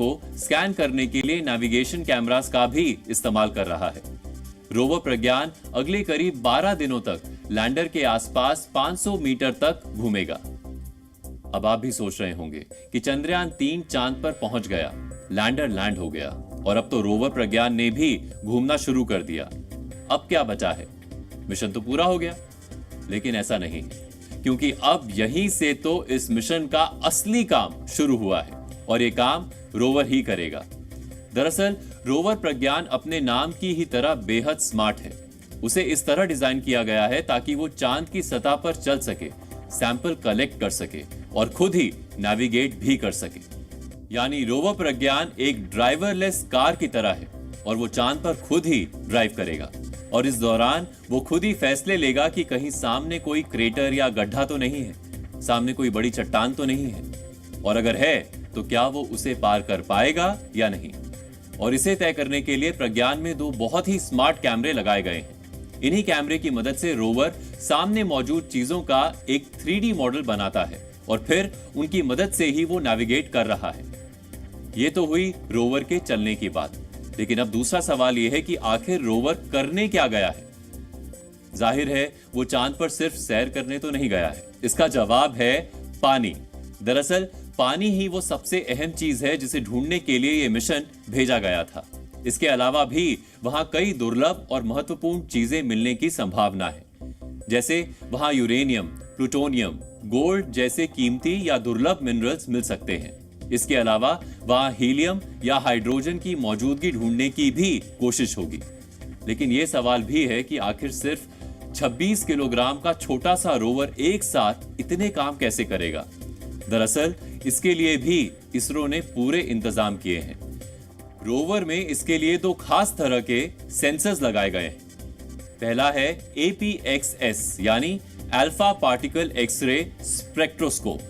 को स्कैन करने के लिए नेविगेशन कैमरास का भी इस्तेमाल कर रहा है। रोवर प्रज्ञान अगले करीब 12 दिनों तक लैंडर के आसपास 500 मीटर तक घूमेगा। अब आप भी सोच रहे होंगे कि चंद्रयान 3 चांद पर पहुंच गया, लैंडर लैंड हो गया और अब तो रोवर प्रज्ञान ने भी घूमना शुरू कर दिया। अब क्या बचा है? मिशन तो पूरा हो गया। लेकिन ऐसा नहीं है, क्योंकि अब यहीं से तो इस मिशन का असली काम शुरू हुआ है और ये काम रोवर ही करेगा। दरअसल रोवर प्रज्ञान अपने नाम की ही तरह बेहद स्मार्ट है। उसे इस तरह डिजाइन किया गया है ताकि वो चांद की सतह पर चल सके, सैंपल कलेक्ट कर सके और खुद ही नेविगेट भी कर सके। यानी रोवर प्रज्ञान एक ड्राइवरलेस कार की तरह है और वो चांद पर खुद ही ड्राइव करेगा और इस दौरान वो खुद ही फैसले लेगा कि कहीं सामने कोई क्रेटर या गड्ढा तो नहीं है, सामने कोई बड़ी चट्टान तो नहीं है, और अगर है तो क्या वो उसे पार कर पाएगा या नहीं। और इसे तय करने के लिए प्रज्ञान में 2 बहुत ही स्मार्ट कैमरे लगाए गए हैं। इन्हीं कैमरे की मदद से रोवर सामने मौजूद चीजों का एक 3D मॉडल बनाता है और फिर उनकी मदद से ही वो नेविगेट कर रहा है। ये तो हुई रोवर के चलने की बात, लेकिन अब दूसरा सवाल यह है कि आखिर रोवर करने क्या गया है। जाहिर है वो चांद पर सिर्फ सैर करने तो नहीं गया है। इसका जवाब है पानी। दरअसल पानी ही वो सबसे अहम चीज है जिसे ढूंढने के लिए ये मिशन भेजा गया था। इसके अलावा भी वहां कई दुर्लभ और महत्वपूर्ण चीजें मिलने की संभावना है, जैसे वहां यूरेनियम, प्लूटोनियम, गोल्ड जैसे कीमती या दुर्लभ मिनरल्स मिल सकते हैं। इसके अलावा वहां हीलियम या हाइड्रोजन की मौजूदगी ढूंढने की भी कोशिश होगी। लेकिन यह सवाल भी है कि आखिर सिर्फ 26 किलोग्राम का छोटा सा रोवर एक साथ इतने काम कैसे करेगा। दरअसल इसके लिए भी इसरो ने पूरे इंतजाम किए हैं। रोवर में इसके लिए 2 खास तरह के सेंसर्स लगाए गए हैं। पहला है APXS यानी अल्फा पार्टिकल एक्सरे स्पेक्ट्रोस्कोप।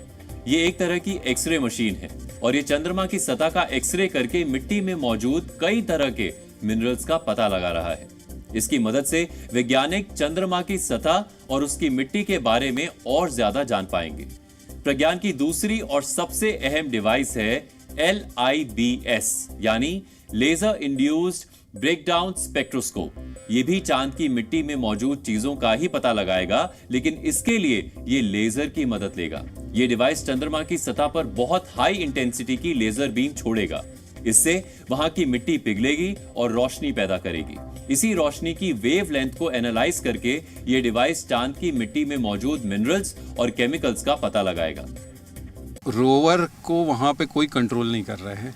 ये एक तरह की एक्सरे मशीन है और ये चंद्रमा की सतह का एक्सरे करके मिट्टी में मौजूद कई तरह के मिनरल्स का पता लगा रहा है। इसकी मदद से वैज्ञानिक चंद्रमा की सतह और उसकी मिट्टी के बारे में और ज्यादा जान पाएंगे। प्रज्ञान की दूसरी और सबसे अहम डिवाइस है LIBS यानी लेजर इंड्यूस्ड ब्रेकडाउन स्पेक्ट्रोस्कोप। ये भी चांद की मिट्टी में मौजूद चीजों का ही पता लगाएगा, लेकिन इसके लिए ये लेजर की मदद लेगा। ये डिवाइस चंद्रमा की सतह पर बहुत हाई इंटेंसिटी की लेजर बीम छोड़ेगा। इससे वहां की मिट्टी पिघलेगी और रोशनी पैदा करेगी। इसी रोशनी की वेवलेंथ को एनालाइज करके ये डिवाइस चांद की मिट्टी में मौजूद मिनरल्स और केमिकल्स का पता लगाएगा। रोवर को वहां पे कोई कंट्रोल नहीं कर रहे हैं,